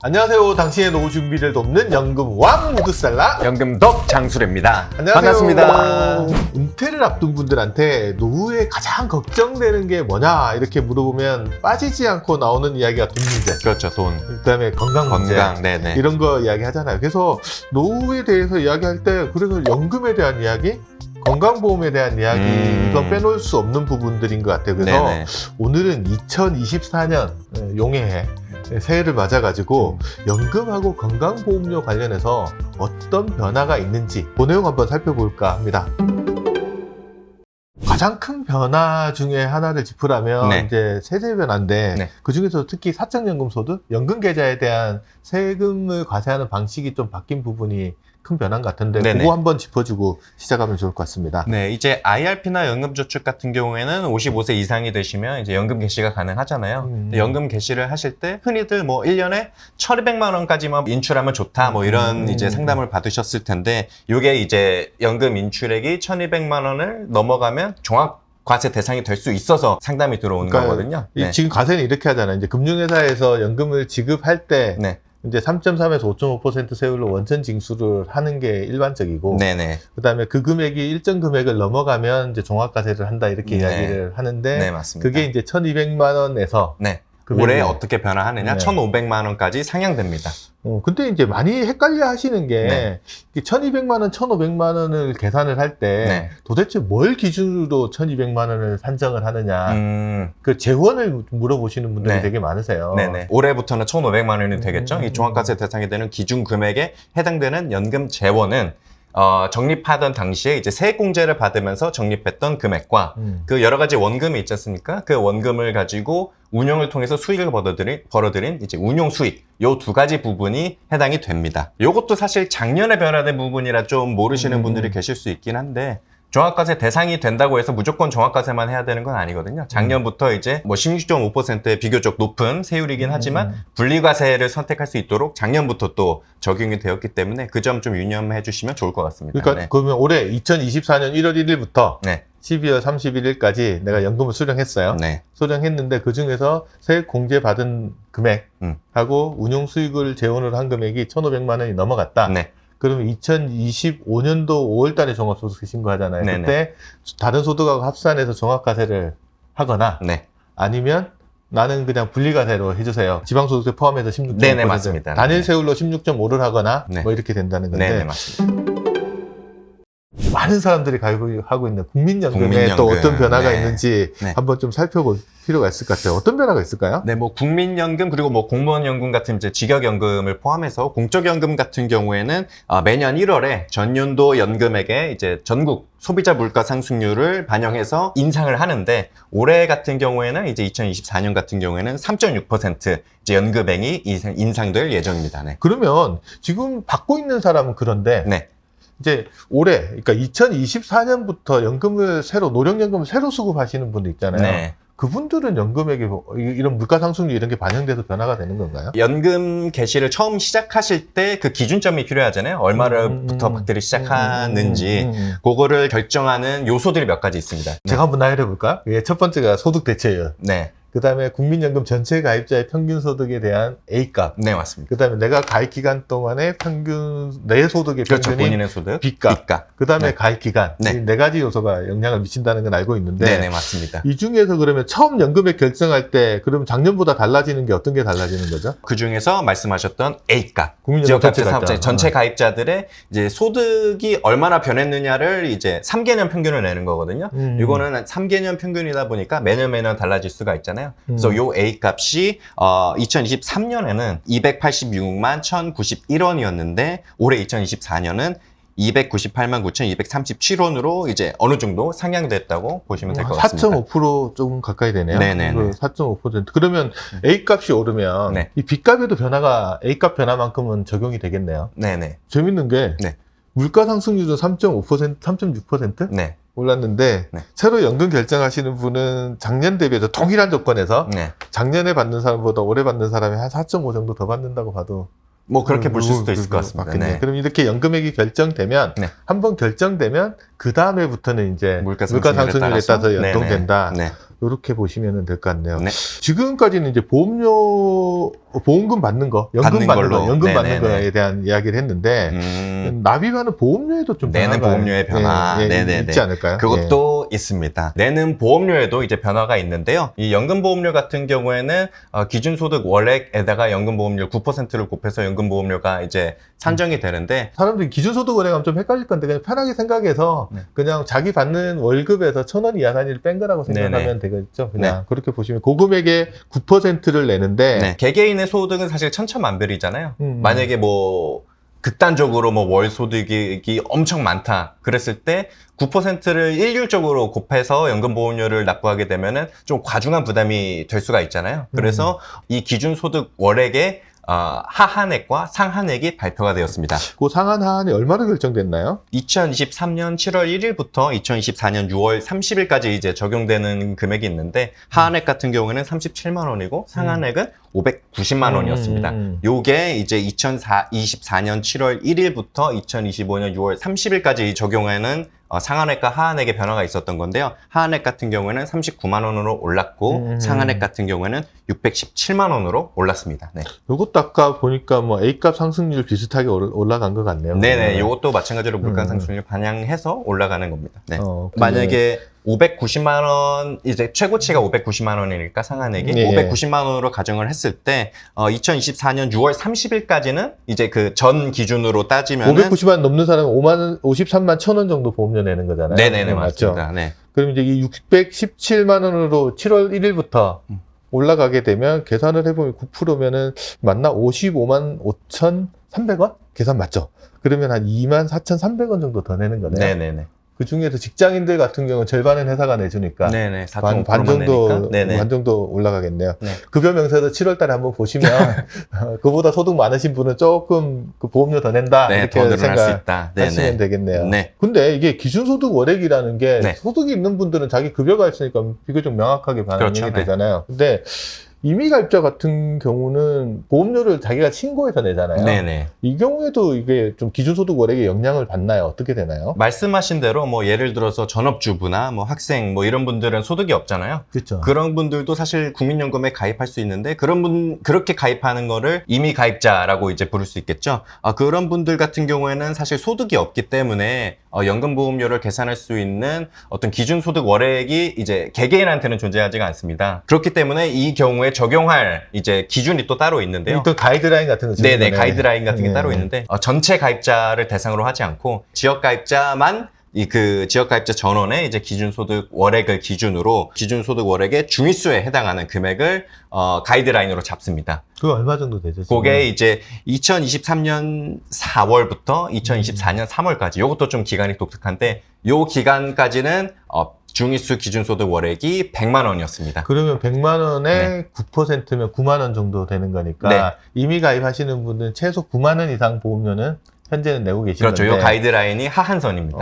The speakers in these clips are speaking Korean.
안녕하세요. 당신의 노후 준비를 돕는 연금왕 무드살라 연금덕 장수래입니다. 안녕하세요. 반갑습니다. 은퇴를 앞둔 분들한테 노후에 가장 걱정되는 게 뭐냐 이렇게 물어보면 빠지지 않고 나오는 이야기가 돈 문제, 그렇죠, 돈, 그다음에 건강 문제, 네네. 이런 거 이야기 하잖아요. 그래서 노후에 대해서 이야기할 때 그래서 연금에 대한 이야기, 건강보험에 대한 이야기 이건 빼놓을 수 없는 부분들인 것 같아요. 그래서 네네. 오늘은 2024년 용해해 새해를 맞아가지고 연금하고 건강보험료 관련해서 어떤 변화가 있는지 그 내용 한번 살펴볼까 합니다. 가장 큰 변화 중에 하나를 짚으라면 네. 이제 세제 변화인데 네. 그 중에서 특히 사적연금소득, 연금계좌에 대한 세금을 과세하는 방식이 좀 바뀐 부분이 큰 변화인 것 같은데 네네. 그거 한번 짚어주고 시작하면 좋을 것 같습니다. 네, 이제 IRP나 연금저축 같은 경우에는 55세 이상이 되시면 이제 연금 개시가 가능하잖아요. 근데 연금 개시를 하실 때 흔히들 뭐 1년에 1,200만 원까지만 인출하면 좋다 뭐 이런 이제 상담을 받으셨을 텐데 이게 이제 연금 인출액이 1,200만 원을 넘어가면 종합 과세 대상이 될 수 있어서 상담이 들어오는 거거든요. 네. 지금 과세는 이렇게 하잖아요. 이제 금융회사에서 연금을 지급할 때 네. 이제 3.3에서 5.5% 세율로 원천 징수를 하는 게 일반적이고, 네네. 그다음에 그 금액이 일정 금액을 넘어가면 이제 종합과세를 한다 이렇게 네. 이야기를 하는데, 네, 맞습니다. 그게 이제 1,200만 원에서 네. 금액이- 올해 어떻게 변화하느냐? 네. 1,500만 원까지 상향됩니다. 근데 이제 많이 헷갈려 하시는 게, 네. 1,200만 원, 1,500만 원을 계산을 할 때, 네. 도대체 뭘 기준으로 1,200만 원을 산정을 하느냐, 그 재원을 물어보시는 분들이 네. 되게 많으세요. 네네. 올해부터는 1,500만 원이 되겠죠. 이 종합과세 대상이 되는 기준 금액에 해당되는 연금 재원은 적립하던 당시에 이제 세액공제를 받으면서 적립했던 금액과 그 여러 가지 원금이 있지 않습니까? 그 원금을 가지고 운용을 통해서 수익을 벌어들인 이제 운용 수익, 요 두 가지 부분이 해당이 됩니다. 요것도 사실 작년에 변화된 부분이라 좀 모르시는 분들이 계실 수 있긴 한데, 종합과세 대상이 된다고 해서 무조건 종합과세만 해야 되는 건 아니거든요. 작년부터 이제 뭐 16.5%의 비교적 높은 세율이긴 하지만 분리과세를 선택할 수 있도록 작년부터 또 적용이 되었기 때문에 그 점 좀 유념해 주시면 좋을 것 같습니다. 그러니까 네. 그러면 올해 2024년 1월 1일부터 네. 12월 31일까지 내가 연금을 수령했어요. 네. 수령했는데 그 중에서 세액 공제 받은 금액하고 운용 수익을 재원을 한 금액이 1,500만 원이 넘어갔다. 네. 그러면 2025년도 5월 달에 종합소득세 신고하잖아요. 네네. 그때 다른 소득하고 합산해서 종합과세를 하거나 네. 아니면 나는 그냥 분리과세로 해주세요. 지방소득세 포함해서 16.5%. 네네, 맞습니다. 단일 네. 세율로 16.5를 하거나 네. 뭐 이렇게 된다는 건데, 네, 맞습니다. 많은 사람들이 하고 있는 국민연금에 국민연금. 또 어떤 변화가 네. 있는지 네. 한번 좀 살펴볼 필요가 있을 것 같아요. 어떤 변화가 있을까요? 네, 뭐 국민연금 그리고 뭐 공무원연금 같은 이제 직역연금을 포함해서 공적연금 같은 경우에는 매년 1월에 전년도 연금액에 이제 전국 소비자 물가 상승률을 반영해서 인상을 하는데, 올해 같은 경우에는 이제 2024년 같은 경우에는 3.6% 이제 연금액이 인상될 예정입니다. 네. 그러면 지금 받고 있는 사람은 그런데 네. 이제 올해, 그러니까 2024년부터 노령연금을 새로 수급하시는 분들 있잖아요. 네. 그분들은 연금액에 이런 물가 상승률 이런 게 반영돼서 변화가 되는 건가요? 연금 개시를 처음 시작하실 때 그 기준점이 필요하잖아요. 얼마부터 받기를 시작하는지 그거를 결정하는 요소들이 몇 가지 있습니다. 제가 한번 나열해 볼까요? 첫 번째가 소득 대체율. 네, 그 다음에 국민연금 전체 가입자의 평균 소득에 대한 A값. 네 맞습니다. 그 다음에 내가 가입 기간 동안의 평균, 내 소득의 그렇죠. 평균인 본인의 소득, B값. 그 다음에 네. 가입 기간. 네. 이 네 가지 요소가 영향을 미친다는 건 알고 있는데. 네, 네 맞습니다. 이 중에서 그러면 처음 연금액 결정할 때, 그럼 작년보다 달라지는 게 어떤 게 달라지는 거죠? 그 중에서 말씀하셨던 A값, 국민연금 지역가입자 전체 사업자 가입자. 전체 가입자들의 이제 소득이 얼마나 변했느냐를 이제 3개년 평균을 내는 거거든요. 이거는 3개년 평균이다 보니까 매년 달라질 수가 있잖아요. 그래서 요 A값이 2023년에는 286만 1,091원이었는데 올해 2024년은 298만 9,237원으로 이제 어느 정도 상향됐다고 보시면 될 것 같습니다. 4.5% 조금 가까이 되네요. 네네네. 4.5%. 그러면 A값이 오르면 네. 이 B값에도 변화가 A값 변화만큼은 적용이 되겠네요. 네네. 재밌는 게 네. 물가 상승률은 3.5%, 3.6% 네. 올랐는데 네. 새로 연금 결정하시는 분은 작년 대비해서 동일한 조건에서 네. 작년에 받는 사람보다 올해 받는 사람이 한 4.5 정도 더 받는다고 봐도 뭐 그렇게 보실 수도 있을 것 같습니다. 맞겠네요. 네. 그럼 이렇게 연금액이 결정되면 네. 한번 결정되면 그 다음에부터는 이제 물가 물가 상승률에 따라서 네네. 연동된다. 네. 이렇게 보시면 될 것 같네요. 네. 지금까지는 이제 보험금 받는 거, 연금 받는 거, 연금 받는 거에 대한 이야기를 했는데 납입하는 보험료에도 좀 내는 변화가 보험료의 변화 있지 않을까요? 그것도 있습니다. 내는 보험료에도 이제 변화가 있는데요. 이 연금보험료 같은 경우에는 기준소득 월액에다가 연금보험료 9%를 곱해서 연금보험료가 이제 산정이 되는데 사람들이 기준소득 월액하면 좀 헷갈릴 건데 그냥 편하게 생각해서 그냥 자기 받는 월급에서 1,000원 이하 단위를 뺀 거라고 생각하면 되겠죠. 그냥 그렇게 보시면 고금액의 9%를 내는데 개개인의 소득은 사실 천차만별이잖아요. 만약에 뭐 극단적으로 뭐 월 소득이 엄청 많다 그랬을 때 9%를 일률적으로 곱해서 연금보험료를 납부하게 되면은 좀 과중한 부담이 될 수가 있잖아요. 그래서 이 기준소득 월액의 하한액과 상한액이 발표가 되었습니다. 그 상한 하한이 얼마로 결정됐나요? 2023년 7월 1일부터 2024년 6월 30일까지 이제 적용되는 금액이 있는데 하한액 같은 경우에는 37만 원이고 상한액은 590만 원이었습니다. 요게 이제 2024년 7월 1일부터 2025년 6월 30일까지 적용하는 상한액과 하한액의 변화가 있었던 건데요. 하한액 같은 경우에는 39만 원으로 올랐고 상한액 같은 경우에는 617만 원으로 올랐습니다. 네. 요것도 아까 보니까 뭐 A값 상승률 비슷하게 올라간 것 같네요. 네네. 요것도 마찬가지로 물가 상승률 반영해서 올라가는 겁니다. 네. 만약에 590만 원, 이제 최고치가 590만 원이니까 상한액이 590만 원으로 가정을 했을 때 2024년 6월 30일까지는 이제 그 전 기준으로 따지면 590만 넘는 사람은 53만 1,000원 정도 보험료 내는 거잖아요. 네네네, 맞죠? 맞습니다. 네. 그럼 이제 이 617만 원으로 7월 1일부터 올라가게 되면 계산을 해보면 9%면은 맞나? 55만 5,300원? 계산 맞죠? 그러면 한 2만 4,300원 정도 더 내는 거네요. 네네네. 그 중에서 직장인들 같은 경우는 절반은 회사가 내주니까 네네. 반 정도 올라가겠네요. 네. 급여 명세서 7월 달에 한번 보시면 그보다 소득 많으신 분은 조금 그 보험료 더 낸다 이렇게 생각하시면 되겠네요. 네. 근데 이게 기준소득 월액이라는 게 소득이 있는 분들은 자기 급여가 있으니까 비교적 명확하게 반영이 되잖아요. 근데 임의가입자 같은 경우는 보험료를 자기가 신고해서 내잖아요. 네네. 이 경우에도 이게 좀 기준소득 월액에 영향을 받나요? 어떻게 되나요? 말씀하신 대로 뭐 예를 들어서 전업주부나 뭐 학생 뭐 이런 분들은 소득이 없잖아요. 그렇죠. 그런 분들도 사실 국민연금에 가입할 수 있는데 그렇게 가입하는 거를 임의가입자라고 이제 부를 수 있겠죠. 그런 분들 같은 경우에는 사실 소득이 없기 때문에 연금보험료를 계산할 수 있는 어떤 기준소득 월액이 이제 개개인한테는 존재하지가 않습니다. 그렇기 때문에 이 경우에 적용할 이제 기준이 또 따로 있는데요. 또 가이드라인 같은 거. 네네, 가이드라인 같은 게 따로 있는데 전체 가입자를 대상으로 하지 않고 지역 가입자만 그 지역가입자 전원의 이제 기준소득 월액을 기준으로 기준소득 월액의 중위수에 해당하는 금액을 가이드라인으로 잡습니다. 그거 얼마 정도 되죠? 지금? 그게 이제 2023년 4월부터 2024년 3월까지 이것도 좀 기간이 독특한데 요 기간까지는 중위수 기준소득 월액이 100만 원이었습니다. 그러면 100만 원에 9%면 9만 원 정도 되는 거니까 이미 가입하시는 분들은 최소 9만 원 이상 보험료는 현재는 내고 계신 그렇죠. 건데. 이 가이드라인이 하한선입니다.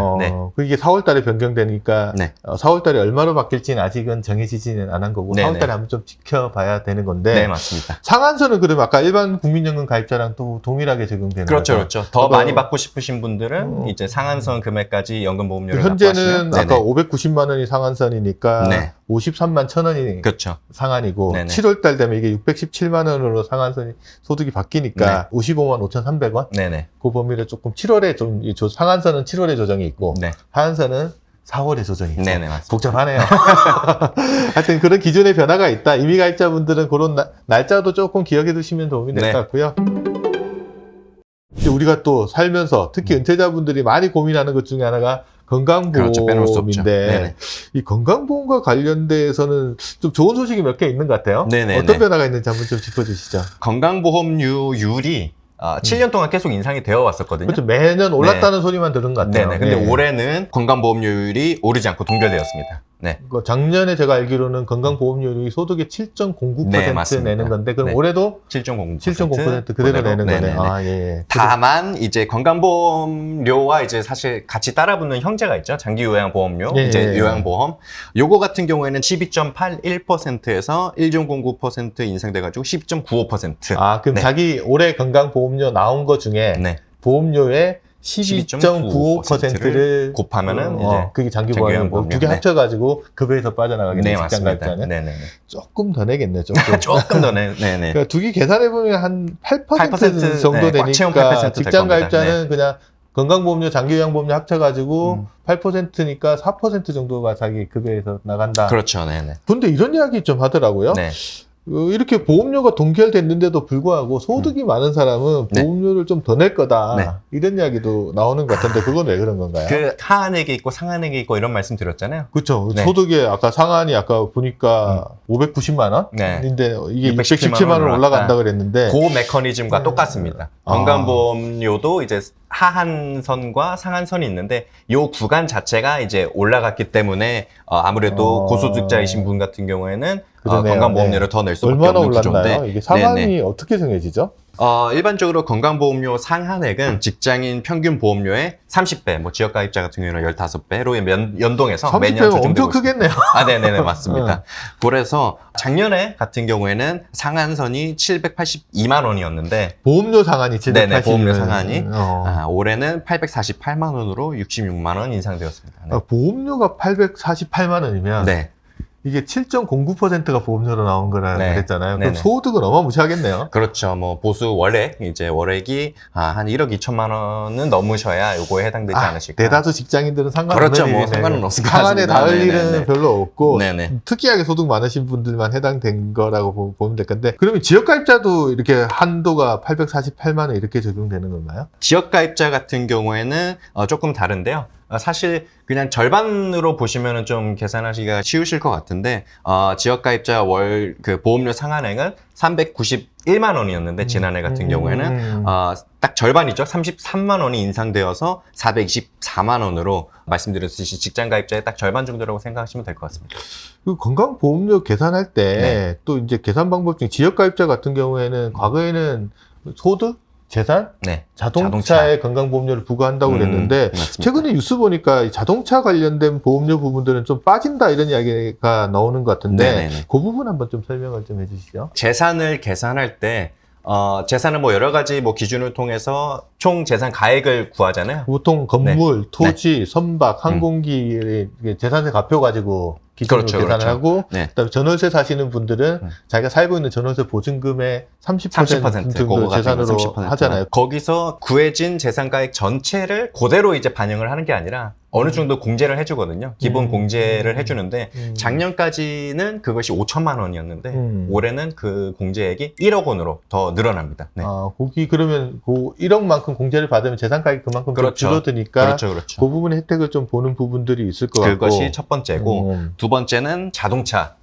이게 4월 달에 변경되니까 4월 달에 얼마로 바뀔지는 아직은 정해지지는 않은 거고 4월 달에 한번 좀 지켜봐야 되는 건데. 네, 맞습니다. 상한선은 그러면 아까 일반 국민연금 가입자랑 또 동일하게 적용되는 그렇죠. 거죠? 그렇죠. 더 많이 받고 싶으신 분들은 이제 상한선 금액까지 연금보험료를 현재는 납부하시면 아까 590만 원이 상한선이니까 53만 1,000원이 그렇죠. 상한이고 7월 달 되면 이게 617만 원으로 상한선이 소득이 바뀌니까 55만 5,300원? 네네. 그 범위를 조금 7월에 좀 상한선은 7월에 조정이 있고 하한선은 4월에 조정이 있고 네네, 맞습니다. 복잡하네요. 하여튼 그런 기준의 변화가 있다. 임의가입자분들은 그런 날짜도 조금 기억해 두시면 도움이 될 것 같고요. 우리가 또 살면서 특히 은퇴자분들이 많이 고민하는 것 중에 하나가 건강보험인데 이 건강보험과 관련돼서는 좀 좋은 소식이 몇 개 있는 것 같아요. 어떤 변화가 있는지 한번 좀 짚어주시죠. 건강보험료율이 7년 동안 계속 인상이 되어 왔었거든요. 그렇죠. 매년 올랐다는 소리만 들은 것 같아요. 근데 올해는 건강보험료율이 오르지 않고 동결되었습니다. 작년에 제가 알기로는 건강보험료율이 소득의 7.09% 내는 건데 그럼 올해도 7.09% 그대로 내는 거네요. 다만 이제 건강보험료와 이제 사실 같이 따라붙는 형제가 있죠. 장기요양보험료, 이제 요양보험. 요거 같은 경우에는 12.81%에서 1.09% 인상돼가지고 10.95%. 그럼 자기 올해 건강보험료 나온 거 중에 보험료의 12.95%를 곱하면은 이제 그게 장기보험료 두 개 네. 합쳐가지고 급여에서 빠져나가게 네, 되는 직장 맞습니다. 가입자는 네네. 조금 더 내겠네, 조금. 조금 더 네네. 그러니까 두 개 계산해 보면 한 8% 정도 네, 꽉 채운 되니까 8% 직장 될 겁니다. 가입자는 그냥 건강보험료, 장기요양보험료 합쳐가지고 8%니까 4% 정도가 자기 급여에서 나간다. 그렇죠, 네네. 근데 이런 이야기 좀 하더라고요. 네. 이렇게 보험료가 동결됐는데도 불구하고 소득이 많은 사람은 네. 보험료를 좀 더 낼 거다. 네. 이런 이야기도 나오는 것 같은데 그건 왜 그런 건가요? 그 하한액이 있고 상한액이 있고 이런 말씀 드렸잖아요. 그렇죠. 네. 소득에 아까 상한이 아까 보니까 590만 네. 원인데 이게 617만 617만 원 올라간다 올라갔다. 그랬는데 그 메커니즘과 똑같습니다. 건강보험료도 이제 하한선과 상한선이 있는데 요 구간 자체가 이제 올라갔기 때문에 아무래도 고소득자이신 분 같은 경우에는 그러네요. 건강보험료를 더 낼 수밖에 얼마나 없는 올랐나요? 구조인데 이게 상한이 네네. 어떻게 정해지죠? 일반적으로 건강보험료 상한액은 직장인 평균 보험료의 30배, 뭐 지역가입자 같은 경우는 15배로 연동해서 매년 30배면 엄청 조정되고 크겠네요. 네네네, 맞습니다. 그래서 작년에 같은 경우에는 상한선이 782만 원이었는데 보험료 상한이 780만 네네, 보험료 상한이 원. 올해는 848만 원으로 66만 원 인상되었습니다. 네. 보험료가 848만 원이면 네. 이게 7.09%가 보험료로 나온 거라 네. 그랬잖아요. 그럼 네네. 소득은 어마무시하겠네요. 그렇죠. 뭐 보수 월액 이제 월액이 한 1억 2천만 원은 넘으셔야 요거에 해당되지 않으실까. 대다수 직장인들은 상관없는 그렇죠. 뭐 일이네요. 상관은 없을 것 상한에 같습니다. 닿을 네네네. 일은 별로 없고 네네. 특이하게 소득 많으신 분들만 해당된 거라고 보면 될 건데 그러면 지역가입자도 이렇게 한도가 848만 원 이렇게 적용되는 건가요? 지역가입자 같은 경우에는 조금 다른데요. 사실 그냥 절반으로 보시면은 좀 계산하시기가 쉬우실 것 같은데 지역가입자 월 그 보험료 상한액은 391만 원이었는데 지난해 같은 경우에는 딱 절반이죠. 33만 원이 인상되어서 424만 원으로 말씀드렸듯이 직장가입자의 딱 절반 정도라고 생각하시면 될 것 같습니다. 그 건강보험료 계산할 때 또 네. 이제 계산 방법 중에 지역가입자 같은 경우에는 과거에는 소득, 재산, 네. 자동차에 건강보험료를 부과한다고 그랬는데 맞습니다. 최근에 뉴스 보니까 이 자동차 관련된 보험료 부분들은 좀 빠진다 이런 이야기가 나오는 것 같은데 네네네. 그 부분 한번 좀 설명을 좀 해주시죠. 재산을 계산할 때 재산은 뭐 여러 가지 뭐 기준을 통해서 총 재산 가액을 구하잖아요. 보통 건물, 토지, 선박, 항공기 재산세 값표 가지고 기준으로 그렇죠, 계산을 그렇죠. 하고 네. 그다음에 전월세 사시는 분들은 자기가 살고 있는 전월세 보증금의 30% 정도 재산으로 하잖아요. 거기서 구해진 재산가액 전체를 그대로 이제 반영을 하는 게 아니라 어느 정도 공제를 해주거든요. 기본 공제를 해주는데 작년까지는 그것이 5천만 원이었는데 올해는 그 공제액이 1억 원으로 더 늘어납니다. 네. 거기 그러면 그 1억만큼 공제를 받으면 재산가액이 그만큼 좀 줄어드니까 그렇죠, 그렇죠. 그 부분의 혜택을 좀 보는 부분들이 있을 것 같고 그것이 첫 번째고 두 번째는 자동차가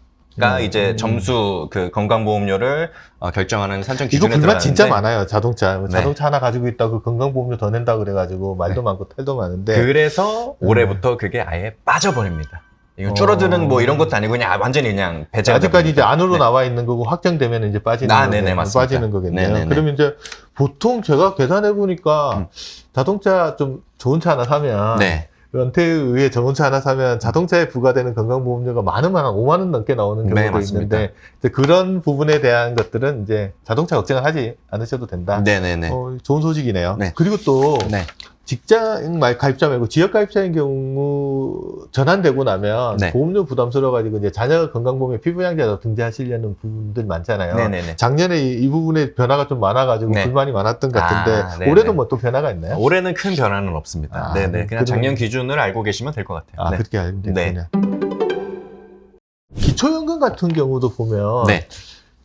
이제 점수 그 건강보험료를 결정하는 산정 이거 기준에 불만 들어가는데 진짜 많아요. 자동차 네. 자동차 하나 가지고 있다고 건강보험료 더 낸다 그래가지고 말도 많고 탈도 많은데 그래서 올해부터 그게 아예 빠져버립니다. 이거 줄어드는 뭐 이런 것도 아니고 그냥 완전히 그냥 배제가 아직까지 이제 됩니다. 안으로 네. 나와 있는 거고 확정되면 이제 빠지는 네네, 맞습니다. 빠지는 거겠네요. 네네네. 그러면 이제 보통 제가 계산해 보니까 자동차 좀 좋은 차 하나 사면 네. 연태에 의해 좋은 차 하나 사면 자동차에 부과되는 건강보험료가 많으면 한 5만 원 넘게 나오는 경우도 네, 맞습니다. 있는데 이제 그런 부분에 대한 것들은 이제 자동차 걱정을 하지 않으셔도 된다. 네네네. 좋은 소식이네요. 네. 그리고 또 네. 직장 가입자 말고 지역 가입자인 경우 전환되고 나면 네. 보험료 부담스러워가지고 이제 자녀 건강보험에 피부양자로 등재하시려는 분들 많잖아요. 네네네. 작년에 이 부분에 변화가 좀 많아가지고 네. 불만이 많았던 것 같은데 네네. 올해도 뭐 또 변화가 있나요? 올해는 큰 변화는 없습니다. 네네. 그냥 그러면- 작년 기준을 알고 계시면 될 것 같아요. 네. 그렇게 알면 네. 되겠네요. 기초연금 같은 경우도 보면 네.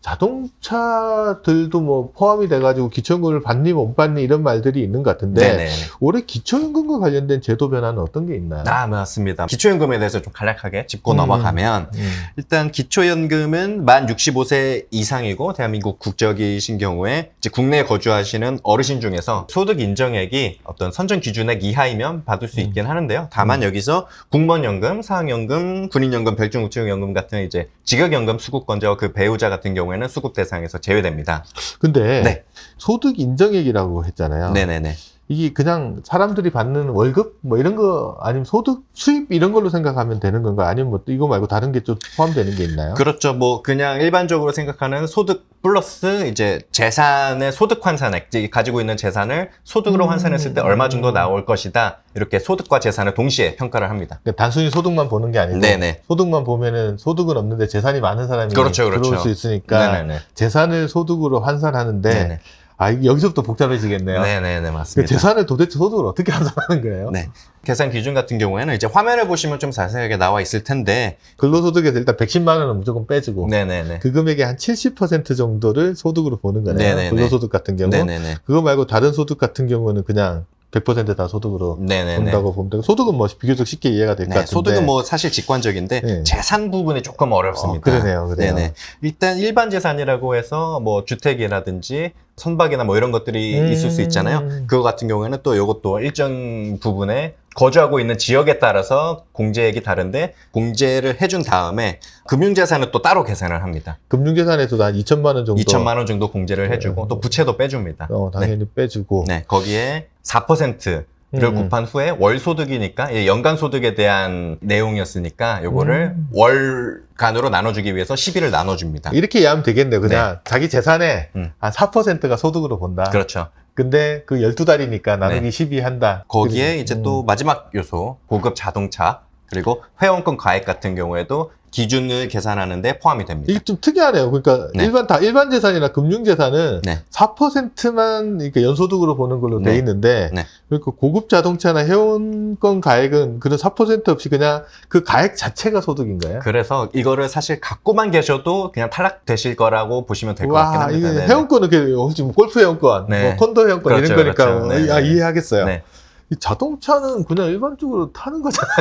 자동차들도 뭐 포함이 돼가지고 기초연금을 받니 못 받니 이런 말들이 있는 것 같은데 네네. 올해 기초연금과 관련된 제도 변화는 어떤 게 있나요? 맞습니다. 기초연금에 대해서 좀 간략하게 짚고 넘어가면 일단 기초연금은 만 65세 이상이고 대한민국 국적이신 경우에 이제 국내에 거주하시는 어르신 중에서 소득 인정액이 어떤 선정 기준액 이하이면 받을 수 있긴 하는데요. 다만 여기서 공무원연금, 사학연금, 군인연금, 별종국적연금 같은 이제 직역연금 수급권자와 그 배우자 같은 경우에는 수급 대상에서 제외됩니다. 근데 네. 소득 인정액이라고 했잖아요. 네네네. 이게 그냥 사람들이 받는 월급 뭐 이런 거 아니면 소득 수입 이런 걸로 생각하면 되는 건가? 아니면 뭐 또 이거 말고 다른 게 좀 포함되는 게 있나요? 그렇죠. 뭐 그냥 일반적으로 생각하는 소득 플러스 이제 재산의 소득 환산액, 이제 가지고 있는 재산을 소득으로 환산했을 때 얼마 정도 나올 것이다. 이렇게 소득과 재산을 동시에 평가를 합니다. 그러니까 단순히 소득만 보는 게 아니고 네네. 소득만 보면은 소득은 없는데 재산이 많은 사람이 그렇죠, 들어올 그렇죠. 수 있으니까 네네네. 재산을 소득으로 환산하는데 네네. 아 이게 여기서부터 복잡해지겠네요. 네네네, 그 맞습니다. 재산을 도대체 소득을 어떻게 환산하는 거예요? 네. 계산 기준 같은 경우에는 이제 화면을 보시면 좀 자세하게 나와 있을 텐데. 근로소득에서 일단 110만 원은 무조건 빼주고 네네네. 그 금액의 한 70% 정도를 소득으로 보는 거네요. 네네네. 근로소득 같은 경우. 네네네. 그거 말고 다른 소득 같은 경우는 그냥 100% 다 소득으로 네네네. 본다고 보면 되고 소득은 뭐 비교적 쉽게 이해가 될 것 네, 같은데 소득은 뭐 사실 직관적인데 네. 재산 부분이 조금 어렵습니다. 그러네요. 네네. 일단 일반 재산이라고 해서 뭐 주택이라든지 선박이나 뭐 이런 것들이 있을 수 있잖아요. 그거 같은 경우에는 또 이것도 일정 부분에 거주하고 있는 지역에 따라서 공제액이 다른데 공제를 해준 다음에 금융재산은 또 따로 계산을 합니다. 금융재산에서도 한 2천만 원 정도 2천만 원 정도 공제를 해주고 또 부채도 빼줍니다. 당연히 빼주고 네, 거기에 4%를 곱한 후에 월 소득이니까 연간 소득에 대한 내용이었으니까 요거를 월간으로 나눠주기 위해서 10일을 나눠줍니다. 이렇게 이해하면 되겠네요. 그냥 자기 재산의 음. 한 4%가 소득으로 본다. 그렇죠. 근데 그 12달이니까 나누기 10이 한다. 거기에 그리고, 이제 또 마지막 요소 고급 자동차 그리고 회원권 가입 같은 경우에도 기준을 계산하는데 포함이 됩니다. 이게 좀 특이하네요. 그러니까 네. 일반 재산이나 금융 재산은 네. 4%만 이렇게 연소득으로 보는 걸로 돼 네. 있는데 네. 그러니까 고급 자동차나 회원권 가액은 그런 4% 없이 그냥 그 가액 자체가 소득인가요? 그래서 이거를 사실 갖고만 계셔도 그냥 탈락되실 거라고 보시면 될 것 같긴 합니다. 이게 네네. 회원권은 혹시 뭐 골프 회원권, 네. 뭐 콘도 회원권 그렇죠, 이런 거니까 그렇죠. 네, 네. 이해하겠어요. 네. 이 자동차는 그냥 일반적으로 타는 거잖아요.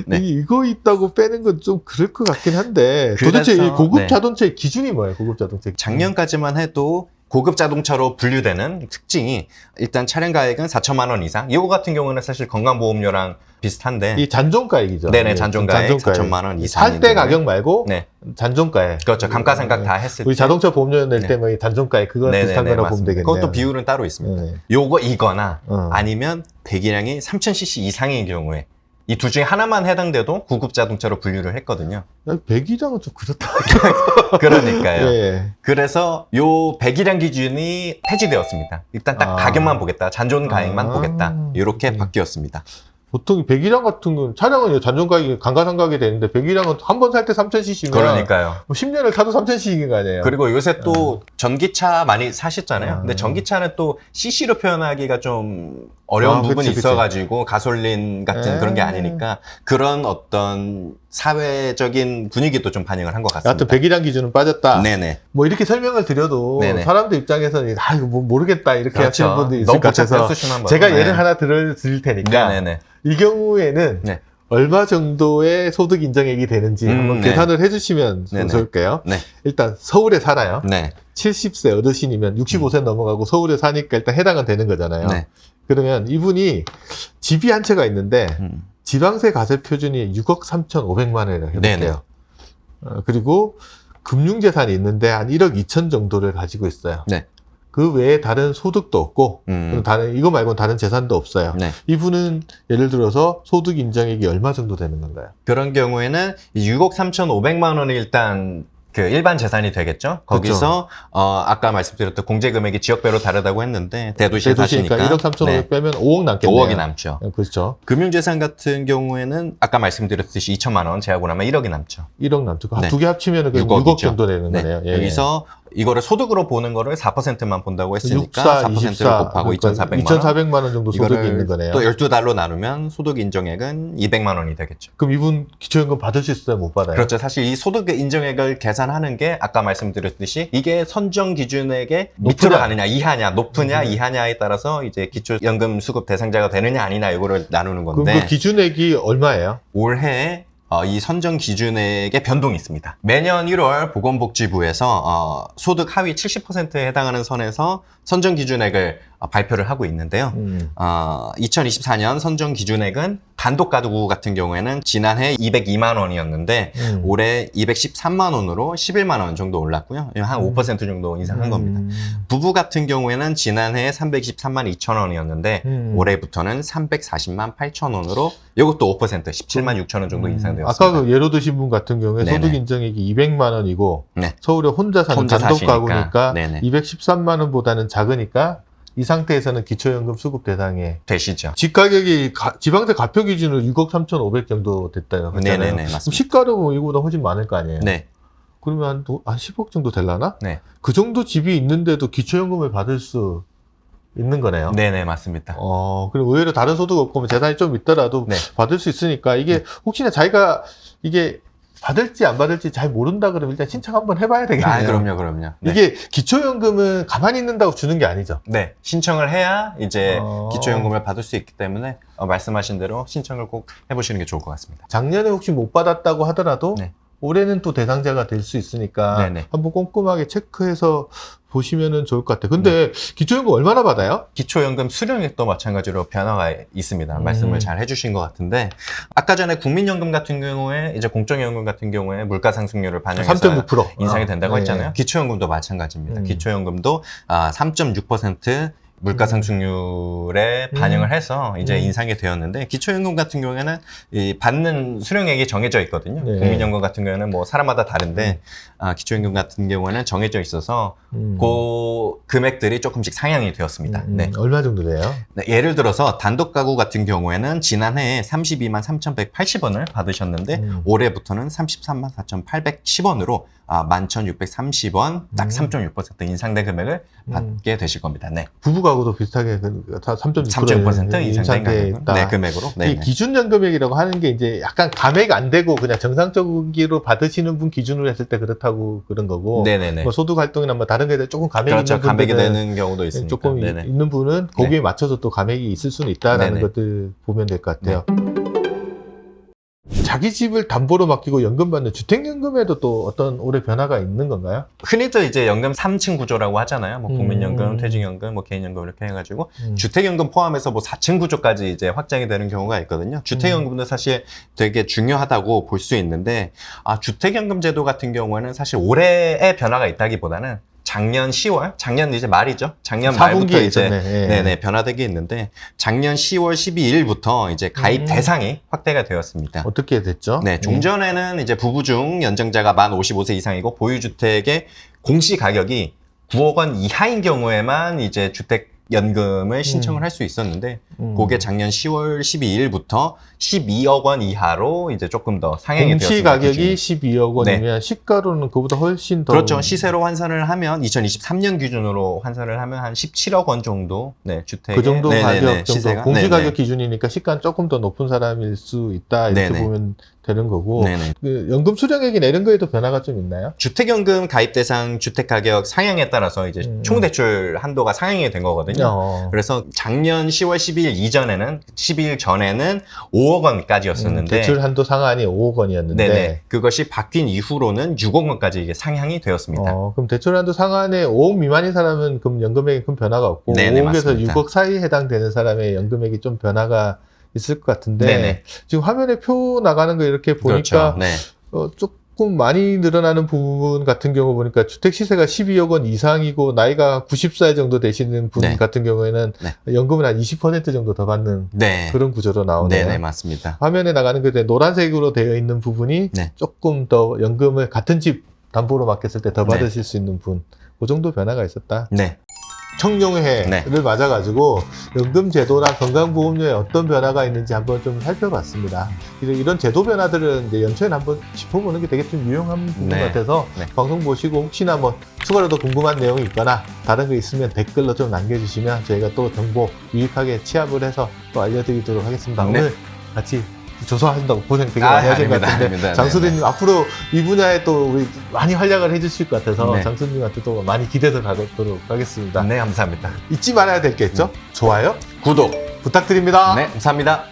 네. 이거 있다고 빼는 건 좀 그럴 것 같긴 한데 그래서, 도대체 이 고급 네. 자동차의 기준이 뭐예요? 고급 자동차 작년까지만 해도 고급 자동차로 분류되는 특징이 일단 차량 가액은 4천만 원 이상. 이거 같은 경우는 사실 건강보험료랑 비슷한데. 이 잔존가액이죠. 네네, 잔존가액 4천만 원 이상. 살 때 가격 말고 네. 잔존가액. 그렇죠. 감가상각 다 했을 우리 때. 자동차 보험료 낼 네. 때 뭐 잔존가액 그거 네네네, 비슷한 거라고 보면 맞습니다. 되겠네요. 그것도 비율은 따로 있습니다. 네. 이거나 어. 아니면 배기량이 3000cc 이상인 경우에 이 둘 중에 하나만 해당돼도 고급 자동차로 분류를 했거든요. 배기량은 좀 그렇다. 그러니까요. 예. 그래서 요 배기량 기준이 폐지되었습니다. 일단 딱 가격만 보겠다. 잔존 가액만 보겠다. 이렇게 바뀌었습니다. 보통 배기량 같은 건 차량은 잔존가액이 감가상각이 되는데 배기량은 한 번 살 때 3000cc면 그러니까요. 뭐 10년을 타도 3000cc인 거 아니에요? 그리고 요새 또 전기차 많이 사셨잖아요. 근데 아. 전기차는 또 CC로 표현하기가 좀 어려운 부분이 그치. 있어가지고 가솔린 같은 그런 게 아니니까 그런 어떤 사회적인 분위기도 좀 반영을 한 것 같습니다. 여하튼 배기량 기준은 빠졌다. 네네. 뭐 이렇게 설명을 드려도 네네. 사람들 입장에서는 이거 뭐 모르겠다 이렇게 하시는 분들이 있을 너무 것 같아서 복잡해서 제가 예를 하나 드릴 테니까 네네네. 이 경우에는 네. 얼마 정도의 소득 인정액이 되는지 한번 네. 계산을 해주시면 네네. 좋을게요. 네. 일단 서울에 살아요. 네. 70세 어르신이면 65세 넘어가고 서울에 사니까 일단 해당은 되는 거잖아요. 네. 그러면 이분이 집이 한 채가 있는데 지방세 가세 표준이 6억 3,500만 원이라고 해볼게요. 네네. 그리고 금융재산이 있는데 한 1억 2천 정도를 가지고 있어요. 네. 그 외에 다른 소득도 없고 이거 말고는 다른 재산도 없어요. 네. 이분은 예를 들어서 소득 인정액이 얼마 정도 되는 건가요? 그런 경우에는 이 6억 3,500만 원이 일단 그 일반 재산이 되겠죠. 거기서 아까 말씀드렸던 공제 금액이 지역별로 다르다고 했는데 대도시에 대도시니까 사시니까 1억 3,500 빼면 5억 남겠네요. 5억이 남죠. 그렇죠. 금융재산 같은 경우에는 아까 말씀드렸듯이 2천만 원 제하고 나면 1억이 남죠. 1억 남죠. 네. 두 개 합치면 6억 6억이죠. 정도 되는 네. 거네요. 예. 여기서 이거를 소득으로 보는 거를 4%만 본다고 했으니까 64, 4%를 24, 곱하고 그러니까 2,400만 원. 2,400만 원 정도 소득이 있는 거네요. 또 12달로 나누면 소득 인정액은 200만 원이 되겠죠. 그럼 이분 기초연금 받을 수 있어요? 못 받아요? 그렇죠. 사실 이 소득 인정액을 계산하는 게 아까 말씀드렸듯이 이게 선정 기준액의 밑으로 가느냐, 이하냐, 높으냐, 이하냐에 따라서 이제 기초연금 수급 대상자가 되느냐 아니냐 이거를 나누는 그럼 건데 그 기준액이 얼마예요? 올해 이 선정 기준액의 변동이 있습니다. 매년 1월 보건복지부에서 소득 하위 70%에 해당하는 선에서 선정 기준액을 발표를 하고 있는데요. 2024년 선정 기준액은 단독 가구 같은 경우에는 지난해 202만 원이었는데 올해 213만 원으로 11만 원 정도 올랐고요. 한 5% 정도 인상한 겁니다. 부부 같은 경우에는 지난해 323만 2천 원이었는데 올해부터는 340만 8천 원으로 이것도 5% 17만 6천 원 정도 인상되었습니다. 아까 그 예로 드신 분 같은 경우에 네네. 소득 인정액이 200만 원이고 네. 서울에 혼자 사는 혼자 단독 사시니까. 가구니까 네네. 213만 원보다는 작으니까 이 상태에서는 기초연금 수급 대상에 되시죠. 집 가격이 지방세 가표 기준으로 6억 3,500 정도 됐다요. 네네네, 그럼 맞습니다. 시가로 보면 이거보다 훨씬 많을 거 아니에요. 네. 그러면 한 10억 정도 될라나? 네. 그 정도 집이 있는데도 기초연금을 받을 수 있는 거네요. 네네, 맞습니다. 그리고 의외로 다른 소득 없고 재산이 좀 있더라도 네. 받을 수 있으니까 이게 혹시나 자기가 이게 받을지 안 받을지 잘 모른다 그러면 일단 신청 한번 해봐야 되겠네요. 그럼요. 네. 이게 기초연금은 가만히 있는다고 주는 게 아니죠. 네, 신청을 해야 이제 어. 기초연금을 받을 수 있기 때문에 말씀하신 대로 신청을 꼭 해보시는 게 좋을 것 같습니다. 작년에 혹시 못 받았다고 하더라도 네. 올해는 또 대상자가 될 수 있으니까 네네. 한번 꼼꼼하게 체크해서 보시면은 좋을 것 같아요. 근데 기초연금 얼마나 받아요? 기초연금 수령액도 마찬가지로 변화가 있습니다. 말씀을 잘 해주신 것 같은데 아까 전에 국민연금 같은 경우에 이제 공적연금 같은 경우에 물가상승률을 반영해서 3.6%. 인상이 된다고 네. 했잖아요. 기초연금도 마찬가지입니다. 기초연금도 3.6% 물가상승률에 반영을 해서 이제 인상이 되었는데 기초연금 같은 경우에는 이 받는 수령액이 정해져 있거든요. 네. 국민연금 같은 경우에는 뭐 사람마다 다른데 기초연금 같은 경우에는 정해져 있어서 그 금액들이 조금씩 상향이 되었습니다. 네. 얼마 정도 돼요? 네, 예를 들어서 단독 가구 같은 경우에는 지난해에 32만 3,180원을 받으셨는데 올해부터는 33만 4,810원으로 11,630원 딱 3.6% 인상된 금액을 받게 되실 겁니다. 네. 부부 가구도 비슷하게 3.6% 3.6% 인상된 있다. 네, 금액으로. 네. 이 기준연금액이라고 하는 게 이제 약간 감액 안 되고 그냥 정상적으로 받으시는 분 기준으로 했을 때 그렇다고 그런 거고. 네네네. 뭐 소득 활동이나 뭐 다른 거에 조금 감액이 그렇죠. 있는 감액이 분들은 되는 경우도 있으니까. 조금 네네. 있는 분은 거기에 맞춰서 또 감액이 있을 수는 있다라는 네네. 것들 보면 될 것 같아요. 자기 집을 담보로 맡기고 연금 받는 주택연금에도 또 어떤 올해 변화가 있는 건가요? 흔히들 이제 연금 3층 구조라고 하잖아요. 뭐 국민연금, 퇴직연금, 뭐 개인연금 이렇게 해가지고 주택연금 포함해서 뭐 4층 구조까지 이제 확장이 되는 경우가 있거든요. 주택연금도 사실 되게 중요하다고 볼 수 있는데 주택연금 제도 같은 경우에는 사실 올해의 변화가 있다기보다는 작년 10월, 작년 이제 말이죠. 작년 말부터 이제 네네 변화되게 있는데 작년 10월 12일부터 이제 가입 대상이 확대가 되었습니다. 어떻게 됐죠? 네, 종전에는 이제 부부 중 연장자가 만 55세 이상이고 보유주택의 공시 가격이 9억 원 이하인 경우에만 이제 주택연금을 신청을 할 수 있었는데 그게 작년 10월 12일부터 12억 원 이하로 이제 조금 더 상향이 공시 되었습니다. 가격이 기준이. 12억 원이면 시가로는 그보다 훨씬 더 그렇죠. 시세로 환산을 하면 2023년 기준으로 환산을 하면 한 17억 원 정도 주택 그 정도 가격 정도 시세가 공시 가격 기준이니까 시가는 조금 더 높은 사람일 수 있다 이렇게 보면 되는 거고 그 연금 수령액이나 이런 거에도 변화가 좀 있나요? 주택연금 가입 대상 주택 가격 상향에 따라서 이제 총 대출 한도가 상향이 된 거거든요. 그래서 작년 10월 12일 이전에는 12일 전에는 5억 원까지였었는데 대출 한도 상한이 5억 원이었는데 그것이 바뀐 이후로는 6억 원까지 이게 상향이 되었습니다. 그럼 대출 한도 상한에 5억 미만인 사람은 그럼 연금액에 큰 변화가 없고 5억에서 맞습니다. 6억 사이에 해당되는 사람의 연금액이 좀 변화가 있을 것 같은데 지금 화면에 표 나가는 거 이렇게 보니까 조금 많이 늘어나는 부분 같은 경우 보니까 주택 시세가 12억 원 이상이고 나이가 90살 정도 되시는 분 같은 경우에는 연금을 한 20% 정도 더 받는 그런 구조로 나오네요. 네, 맞습니다. 화면에 나가는 게 노란색으로 되어 있는 부분이 조금 더 연금을 같은 집 담보로 맡겼을 때 더 받으실 수 있는 분, 그 정도 변화가 있었다. 청룡회를 맞아가지고 연금 제도나 건강보험료에 어떤 변화가 있는지 한번 좀 살펴봤습니다. 이런 제도 변화들은 이제 연초에 한번 짚어보는 게 되게 좀 유용한 부분 같아서 방송 보시고 혹시나 뭐 추가로 더 궁금한 내용이 있거나 다른 거 있으면 댓글로 좀 남겨주시면 저희가 또 정보 유익하게 취합을 해서 또 알려드리도록 하겠습니다. 오늘 같이 조사하신다고 고생 되게 많이 하신 것 같은데 장수대님 앞으로 이 분야에 또 우리 많이 활약을 해주실 것 같아서 장수님한테 또 많이 기대서 가도록 하겠습니다. 네, 감사합니다. 잊지 말아야 될 게 있죠? 좋아요, 구독 부탁드립니다. 네, 감사합니다.